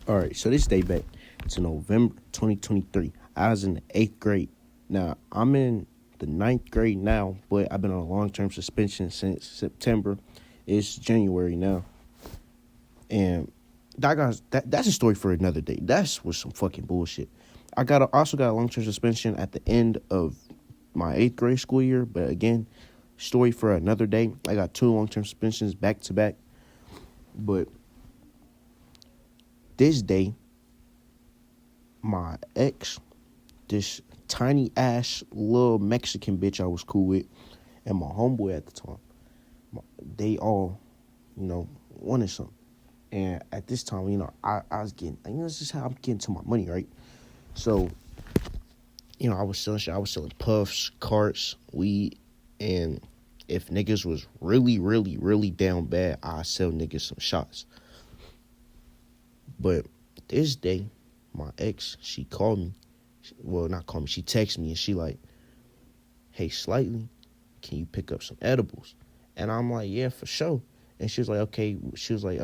All right, so this day back to November 2023. I was in the 8th grade. Now, I'm in the ninth grade now, but I've been on a long-term suspension since September. It's January now. And that's a story for another day. That's was some fucking bullshit. Also got a long-term suspension at the end of my 8th grade school year, but again, story for another day. I got 2 long-term suspensions back to back. But this day, my ex, this tiny ass little Mexican bitch I was cool with, and my homeboy at the time, they all, wanted something. And at this time, I was getting, this is how I'm getting to my money, right? So, I was selling shit. I was selling puffs, carts, weed, and if niggas was really, really, really down bad, I'd sell niggas some shots. But this day, my ex, she called me. Well, not called me. She texted me and she like, hey, Slightly, can you pick up some edibles? And I'm like, yeah, for sure. And she was like, okay. She was like,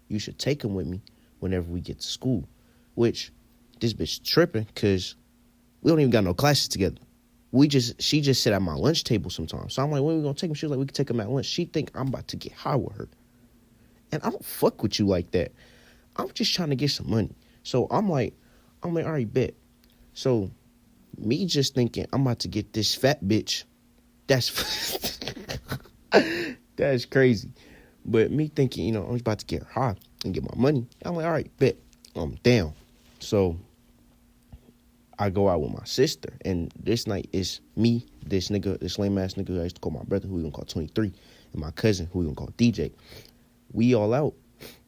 you should take them with me whenever we get to school. Which, this bitch tripping because we don't even got no classes together. She just sit at my lunch table sometimes. So I'm like, when we gonna take them? She was like, we can take them at lunch. She think I'm about to get high with her. And I don't fuck with you like that. I'm just trying to get some money. So I'm like, all right, bet. So me just thinking I'm about to get this fat bitch, that's that's crazy. But me thinking, I'm about to get her high and get my money. I'm like, all right, bet. I'm down. So I go out with my sister, and this night is me, this lame ass nigga I used to call my brother, who we gonna call 23, and my cousin, who we gonna call DJ. We all out.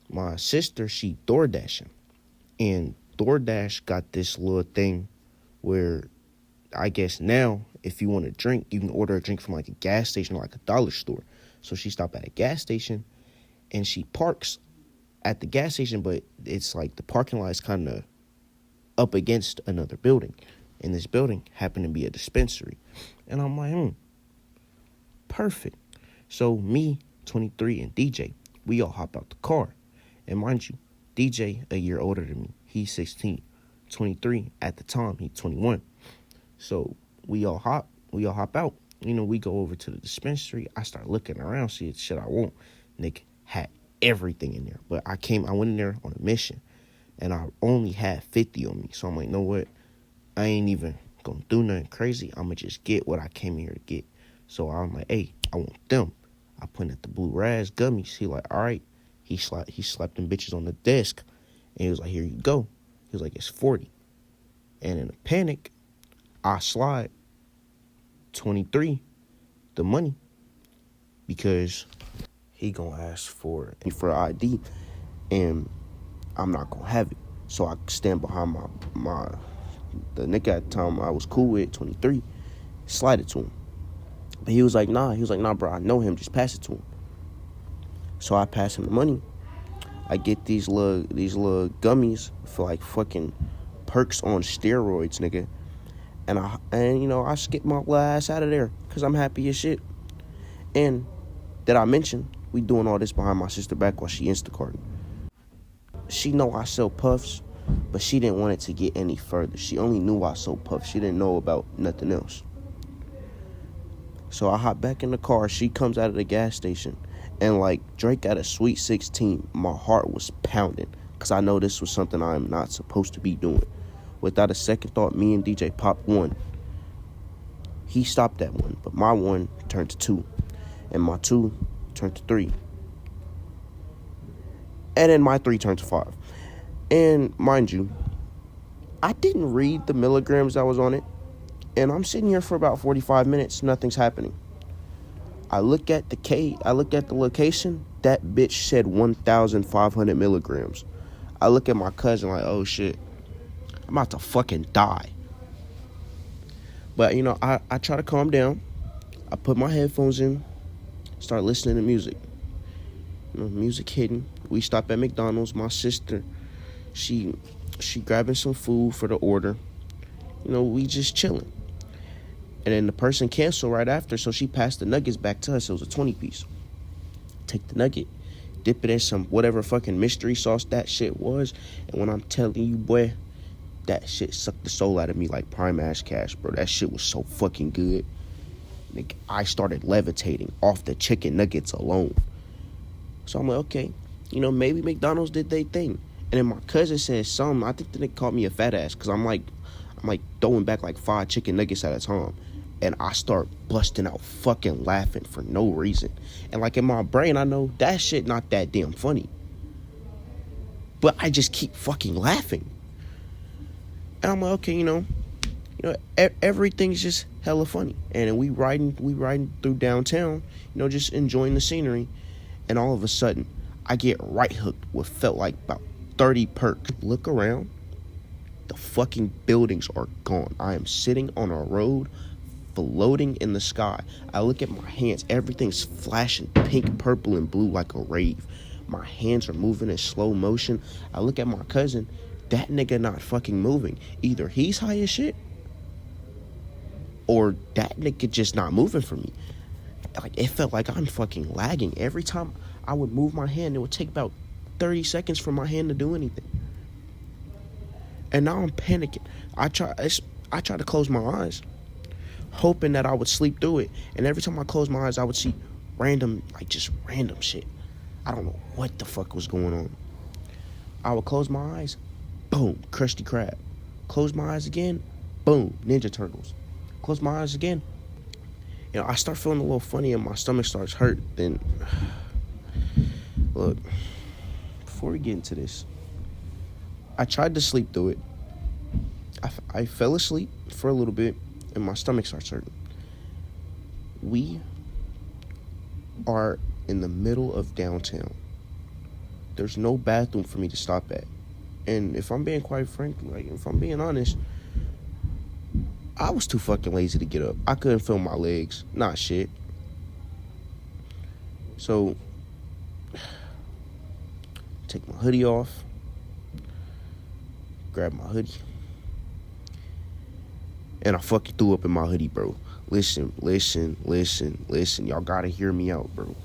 My sister, she DoorDashing. And DoorDash got this little thing where I guess now, if you want a drink, you can order a drink from like a gas station or like a dollar store. So she stopped at a gas station and she parks at the gas station, but it's like the parking lot is kind of up against another building. And this building happened to be a dispensary. And I'm like, perfect. So me, 23, and DJ, we all hop out the car. And mind you, DJ a year older than me. He's 16. 23 at the time, he's 21. So we all hop out. We go over to the dispensary. I start looking around, see the shit I want. Nick had everything in there. But I went in there on a mission. And I only had 50 on me. So I'm like, know what? I ain't even gonna do nothing crazy. I'm gonna just get what I came here to get. So I'm like, hey, I want them. I pointed at the blue Raz gummies. He like, all right. He slapped them bitches on the desk. And he was like, here you go. He was like, it's 40. And in a panic, I slide 23 the money because he gonna ask for ID, and I'm not gonna have it. So I stand behind the nigga at the time I was cool with, 23, slide it to him. But he was like, nah. He was like, nah, bro, I know him. Just pass it to him. So I pass him the money. I get these little gummies for like fucking perks on steroids, nigga. And I skip my little ass out of there because I'm happy as shit. And did I mention we doing all this behind my sister back while she Instacarting? She know I sell puffs, but she didn't want it to get any further. She only knew I sold puffs. She didn't know about nothing else. So I hop back in the car. She comes out of the gas station. And like Drake at a Sweet 16, my heart was pounding because I know this was something I am not supposed to be doing. Without a second thought, me and DJ popped one. He stopped at one, but my one turned to 2. And my 2 turned to 3. And then my 3 turned to 5. And mind you, I didn't read the milligrams that was on it. And I'm sitting here for about 45 minutes. Nothing's happening. I look at the location. That bitch said 1,500 milligrams. I look at my cousin like, oh shit, I'm about to fucking die. But, I try to calm down. I put my headphones in, start listening to music. Music hitting. We stop at McDonald's. My sister, she grabbing some food for the order. We just chilling. And then the person canceled right after, so she passed the nuggets back to us. It was a 20-piece. Take the nugget, dip it in some whatever fucking mystery sauce that shit was. And when I'm telling you, boy, that shit sucked the soul out of me like prime ass cash, bro. That shit was so fucking good. Nigga, I started levitating off the chicken nuggets alone. So I'm like, okay, maybe McDonald's did their thing. And then my cousin said something. I think the nigga called me a fat ass because I'm like throwing back like 5 chicken nuggets at a time. And I start busting out fucking laughing for no reason. And like in my brain, I know that shit not that damn funny. But I just keep fucking laughing. And I'm like, okay, everything's just hella funny. And then we riding through downtown, just enjoying the scenery. And all of a sudden, I get right hooked with felt like about 30 perks. Look around. The fucking buildings are gone. I am sitting on a road floating in the sky. I look at my hands. Everything's flashing pink, purple, and blue like a rave. My hands are moving in slow motion. I look at my cousin. That nigga not fucking moving. Either he's high as shit or that nigga just not moving for me. Like, it felt like I'm fucking lagging. Every time I would move my hand, it would take about 30 seconds for my hand to do anything. And now I'm panicking. I try to close my eyes, hoping that I would sleep through it. And every time I close my eyes, I would see random shit. I don't know what the fuck was going on. I would close my eyes, boom, Krusty Krab. Close my eyes again, boom, Ninja Turtles. Close my eyes again. I start feeling a little funny and my stomach starts hurt. Then, look, before we get into this, I tried to sleep through it. I fell asleep for a little bit and my stomach starts hurting. We are in the middle of downtown. There's no bathroom for me to stop at. And if I'm being quite frank, if I'm being honest, I was too fucking lazy to get up. I couldn't feel my legs. Not shit. So, take my hoodie off. Grab my hoodie. And I fucking threw up in my hoodie, bro. Listen. Y'all gotta hear me out, bro.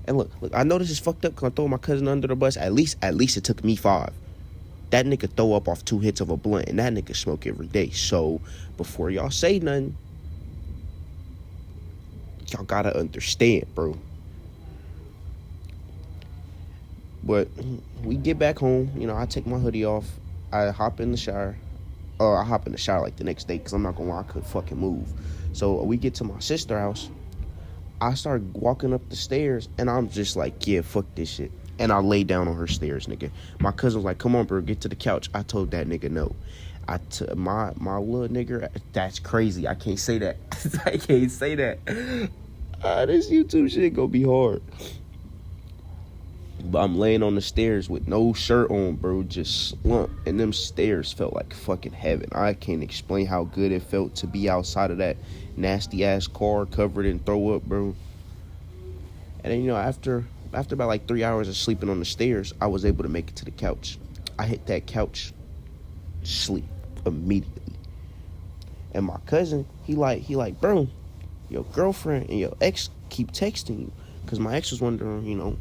And look, I know this is fucked up because I'm throwing my cousin under the bus. At least it took me 5. That nigga throw up off 2 hits of a blunt, and that nigga smoke every day. So, before y'all say nothing, y'all gotta understand, bro. But we get back home, I take my hoodie off. I hop in the shower. I hop in the shower like the next day because I'm not gonna lie, I couldn't fucking move. So, we get to my sister's house. I start walking up the stairs, and I'm just like, yeah, fuck this shit. And I lay down on her stairs, nigga. My cousin was like, come on, bro, get to the couch. I told that nigga no. My little nigga, that's crazy. I can't say that. I can't say that. This YouTube shit gonna be hard. But I'm laying on the stairs with no shirt on, bro, just slumped. And them stairs felt like fucking heaven. I can't explain how good it felt to be outside of that nasty-ass car covered in throw up, bro. And then, after about like 3 hours of sleeping on the stairs, I was able to make it to the couch. I hit that couch, sleep immediately. And my cousin, he like, bro, your girlfriend and your ex keep texting you. Because my ex was wondering,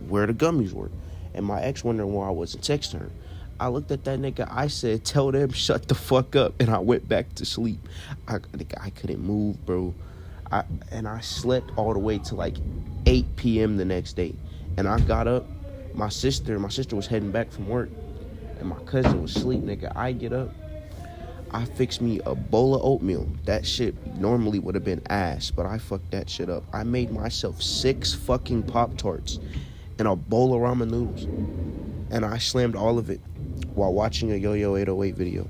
where the gummies were. And my ex wondering why I wasn't texting her. I looked at that nigga. I said, tell them shut the fuck up. And I went back to sleep. I couldn't move, bro. I slept all the way to like 8 p.m. the next day. And I got up. My sister was heading back from work. And my cousin was asleep, nigga. I get up. I fixed me a bowl of oatmeal. That shit normally would have been ass, but I fucked that shit up. I made myself 6 fucking Pop-Tarts and a bowl of ramen noodles. And I slammed all of it while watching a Yo-Yo 808 video.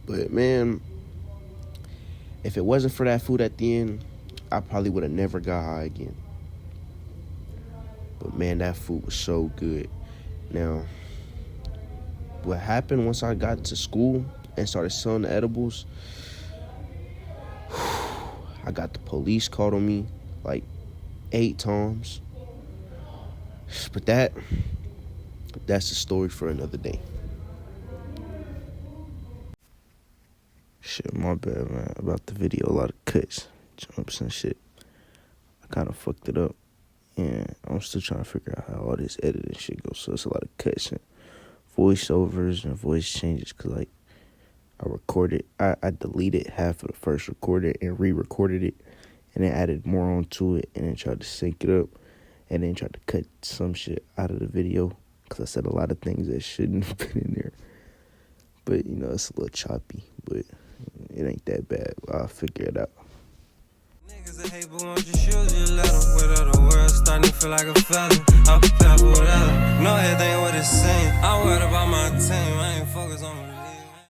But, man, if it wasn't for that food at the end, I probably would have never got high again. But, man, that food was so good. Now, what happened once I got to school and started selling the edibles, I got the police called on me like 8 times. But that's a story for another day. Shit, my bad, man. About the video, a lot of cuts. jumps and shit. I kind of fucked it up. And I'm still trying to figure out how all this editing shit goes. So it's a lot of cuts and voiceovers and voice changes. Because, like, I deleted half of the first recorded and re-recorded it. And then added more onto it. And then tried to sync it up. And then tried to cut some shit out of the video. Because I said a lot of things that shouldn't have been in there. But, you know, it's a little choppy. But it ain't that bad. I'll figure it out. Niggas that hate, but want your shoes, you let them. Without the world starting to feel like a felon. I'm prepared for whatever. Know everything what it's saying. I'm worried about my team. I ain't focused on